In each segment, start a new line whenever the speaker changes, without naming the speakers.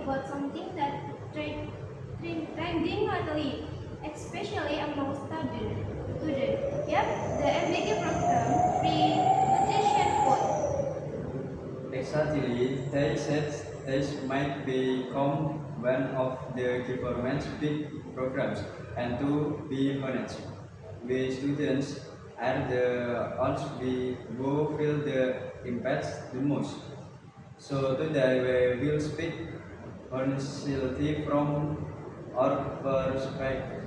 about something that trending lately, especially among students. Yep, the MBK program, free nutrition food.
Exactly, they said this might become one of the government's big programs. And to be honest, we students are the ones who feel the impacts the most. So today we will speak honestly from our perspective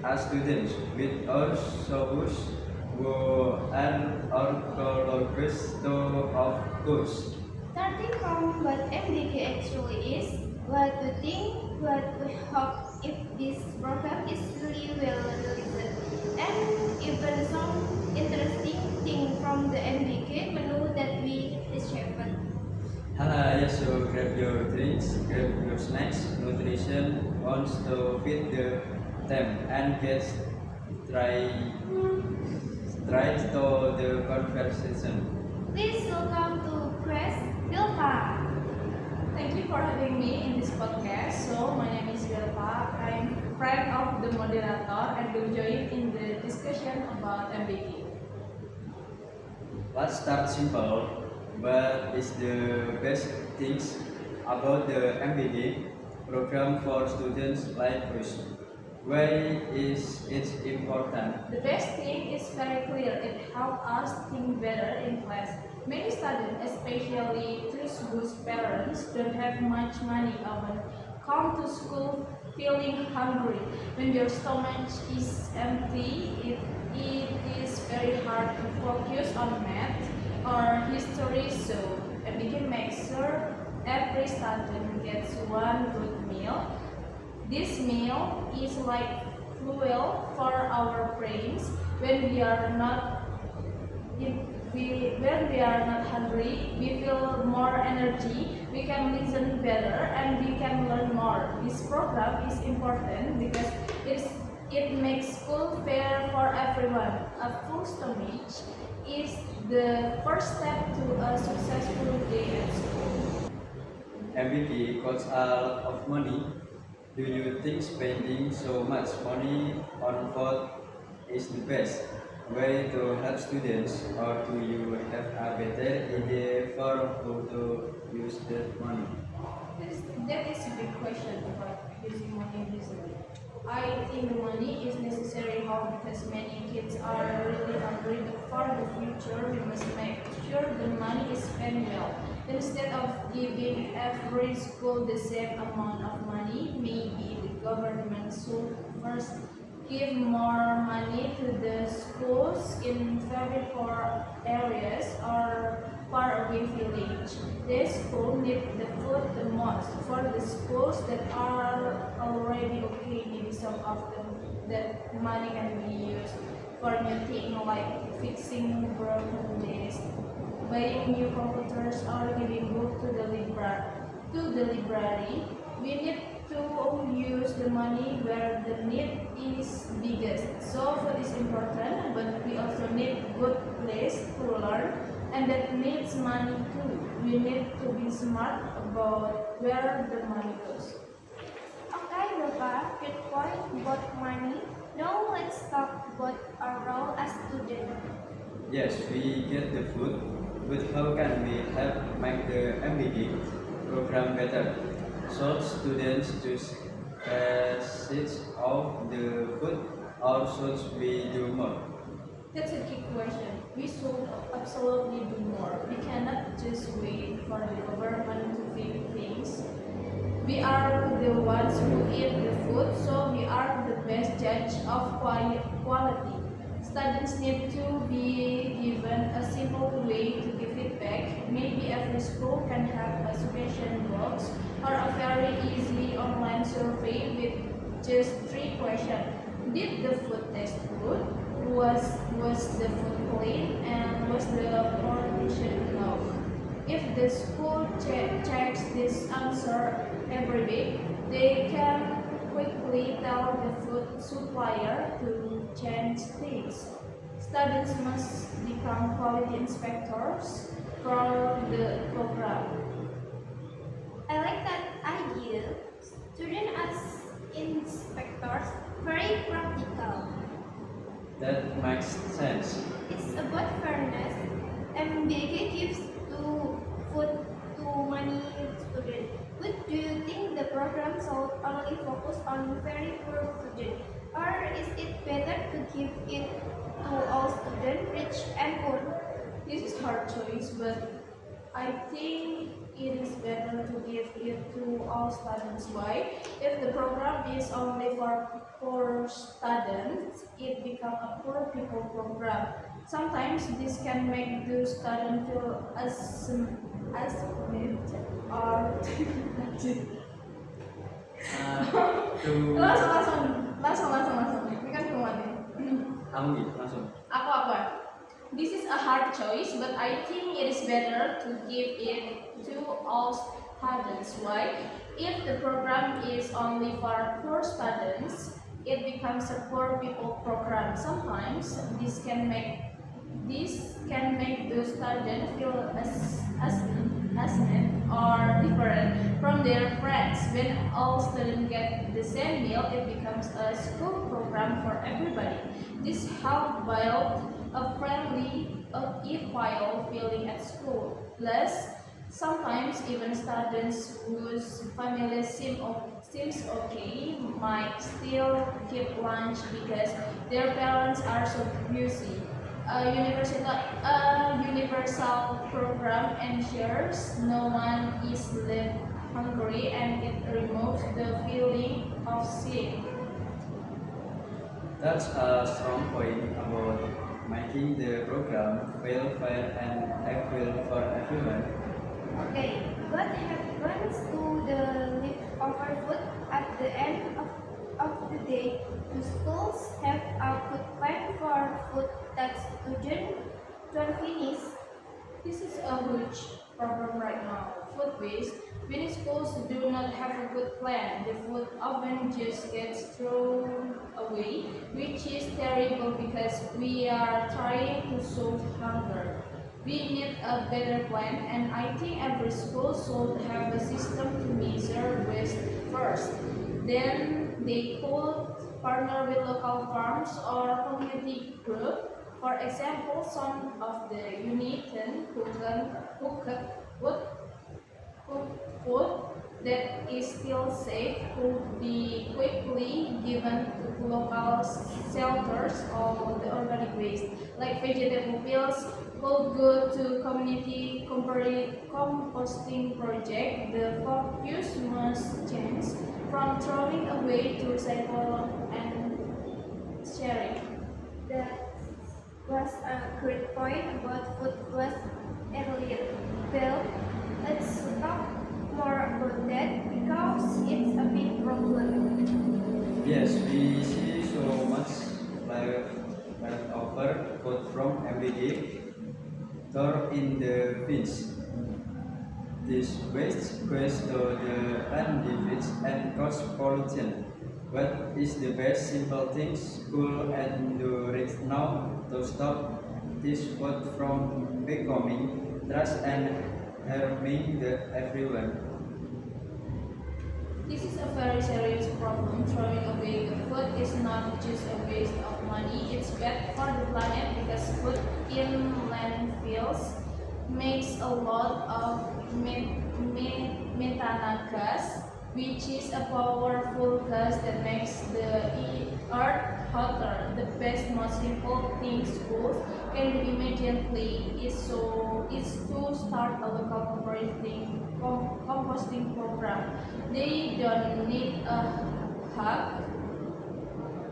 as students with our souls who are archaeologists of course.
Starting from what MBK actually is, what we think, what we hope if this program is really well realized, and even some interesting thing from the MBK menu that we received.
Yes, so grab your drinks, grab your snacks, nutrition wants to feed them and get try straight to the conversation.
Please welcome to Chris Bilpa.
Thank you for having me in this podcast. So, my name is Vilpa. I'm friend of the moderator and will join in the discussion about MBK.
Let's start simple. What is the best things about the MBD program for students like us? Why is it important?
The best thing is very clear. It helps us think better in class. Many students, especially those whose parents don't have much money, often come to school feeling hungry. When your stomach is empty, it is very hard to focus on math or history. So, MBK makes sure every student gets one good meal. This meal is like fuel for our brains when we are not when we are not hungry. We feel more energy. We can listen better and we can learn more. This program is important because it makes school fair for everyone. A full stomach is the first step to a successful day at school.
MBD costs a lot of money. Do you think spending so much money on food is the best way to help students, or do you have a better idea for how to use that money?
That is a big question about using money wisely. I think the money is necessary how because many kids are really hungry, but for the future we must make sure the money is spent well. Instead of giving every school the same amount of money, maybe the government should first give more money to the schools in very poor areas or far away village. The school need the food the most. For the schools that are already okay, maybe some of them that money can be used for new things like fixing broken desks, buying new computers, or giving book to the library. We need to use the money where the need is biggest. So food is important, but we also need good place to learn, and that needs money too. We need to be smart about where the money goes.
Okay, Bapak, good point about money. Now let's talk about our role as students.
Yes, we get the food, but how can we help make the MBD program better? Should students choose passage of the food, or should we do more?
That's a key question. We should absolutely do more. We cannot just wait for the government to fix things. We are the ones who eat the food, so we are the best judge of quality. Students need to be given a simple way to give feedback. Maybe every school can have a suggestion box or a very easy online survey with just 3 questions. Did the food taste good? Was the food clean? And was the portion enough? If the school checks this answer every week, they can quickly tell the food supplier to change things. Students must become quality inspectors for the program.
I like that program should only focus on very poor students? Or is it better to give it to all students, rich and poor?
This is hard choice, but I think it is better to give it to all students. Why? If the program is only for poor students, it becomes a poor people program. Sometimes this can make the student feel isolated or
To
langsung. Ini kan kemana?
kamu gitu langsung.
Apa? This is a hard choice, but I think it is better to give it to all students. Why? If the program is only for poor students, it becomes a poor people program. Sometimes this can make the student feel ashamed or different from their friends. When all students get the same meal, it becomes a school program for everybody. This helps build a friendly, equal feeling at school. Plus, sometimes even students whose family seems okay might still keep lunch because their parents are so busy. A universal program ensures no one is left hungry and it removes the feeling of shame.
That's a strong point about making the program feel fair and equal for everyone.
Okay, what happens to the leftover food at the end of the day? Do schools have a food plan for food that students don't finish?
This is a huge problem right now. Food waste. Many schools do not have a good plan. The food often just gets thrown away, which is terrible because we are trying to solve hunger. We need a better plan, and I think every school should have a system to measure waste first. Then they could partner with local farms or community groups. For example, some of the units who food that is still safe could be quickly given to local shelters or the organic waste, like vegetable peels, could go to community composting project. The focus must change from throwing away to recycle and sharing.
That was a great point about food waste earlier. Well, let's talk more about that because it's a big problem.
Yes, we see so much leftover food from every day thrown in the bins. This waste goes to the landfills and cause pollution. What is the best simple thing school can do right now to stop this food from becoming trash and harming everyone?
This is a very serious problem. Throwing away the food is not just a waste of money, it's bad for the planet because food in landfills makes a lot of methane gas, which is a powerful gas that makes the earth hotter. The best, most simple thing schools can do immediately is to start a local composting program. They don't need a hug,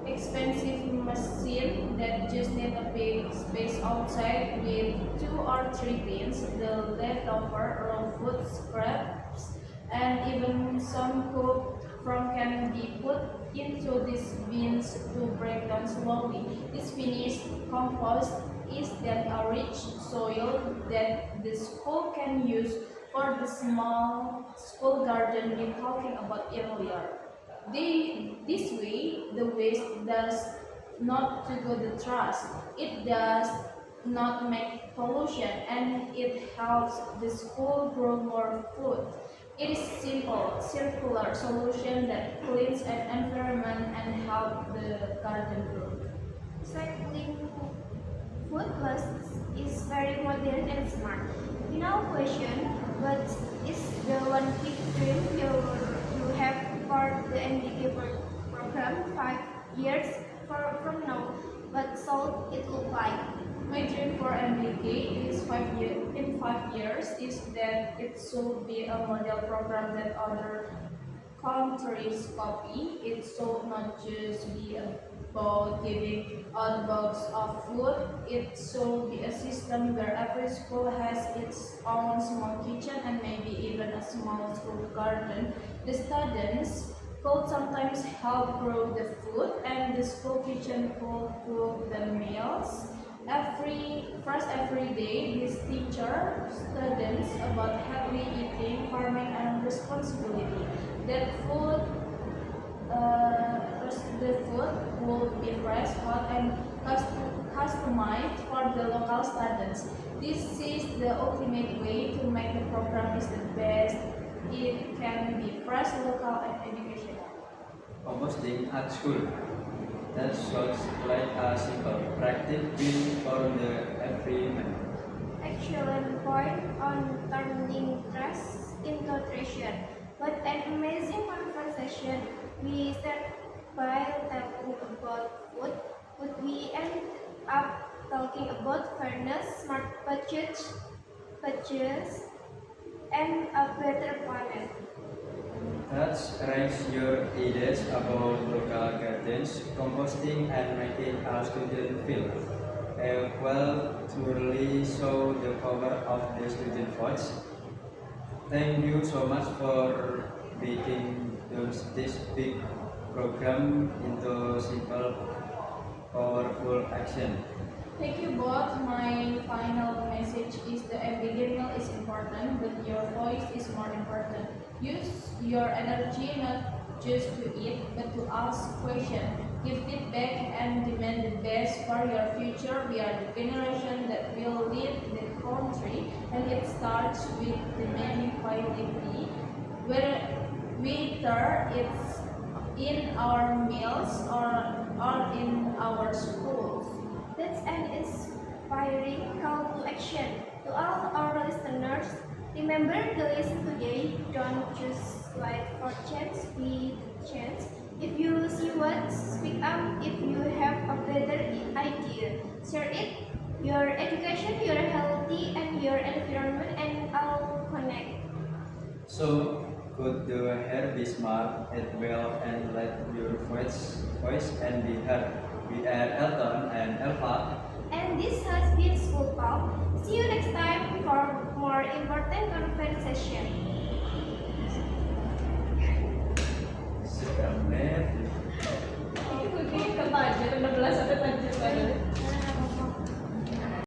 expensive machine that just need a big space outside with 2 or 3 bins, the leftover raw food scraps, and even some cooked from can be put into these bins to break down slowly. This finished compost is then a rich soil that the school can use for the small school garden we talking about earlier. This way, the waste does not to go the trash. It does not make pollution, and it helps the school grow more food. It is simple, circular solution that cleans an environment and help the garden grow.
Cycling food waste is very modern and smart. Question, what is the one big dream you have years from now, what should it look like?
My dream for MBK is 5 years. In 5 years, is that it should be a model program that other countries copy. It should not just be about giving out a box of food. It should be a system where every school has its own small kitchen and maybe even a small school garden. The students could sometimes help grow the food, and the school kitchen could cook the meals. Every day, this teacher students about healthy eating, farming, and responsibility. That food, the food will be fresh, hot, and customized for the local students. This is the ultimate way to make the program is the best. It can be fresh, local, and educational.
Composting at school. That sounds like a simple, practical win for the everyman.
Excellent point on turning trash into treasure. What an amazing conversation. We start by talking about food, but we end up talking about fairness, smart budgets, and a better planet.
Let's raise your ideas about local gardens, composting, and making our student feel well to really show the power of the student voice. Thank you so much for making this big program into simple, powerful action.
Thank you both. My final message is the everyday meal is important, but your voice is more important. Use your energy not just to eat, but to ask questions, give feedback, and demand the best for your future. We are the generation that will lead the country, and it starts with demanding quality, whether it's in our meals or in our schools.
That's an inspiring call to action. To all our listeners, remember to listen today. Don't just wait for chance, be the chance. If you see what, speak up. If you have a better idea, share it. Your education, your healthy, and your environment, and all connect.
So, could the hair be smart, eat well, and let your voice and be heard? We are Elton and Elva.
And this has been School Talk. See you next time for more important conversation.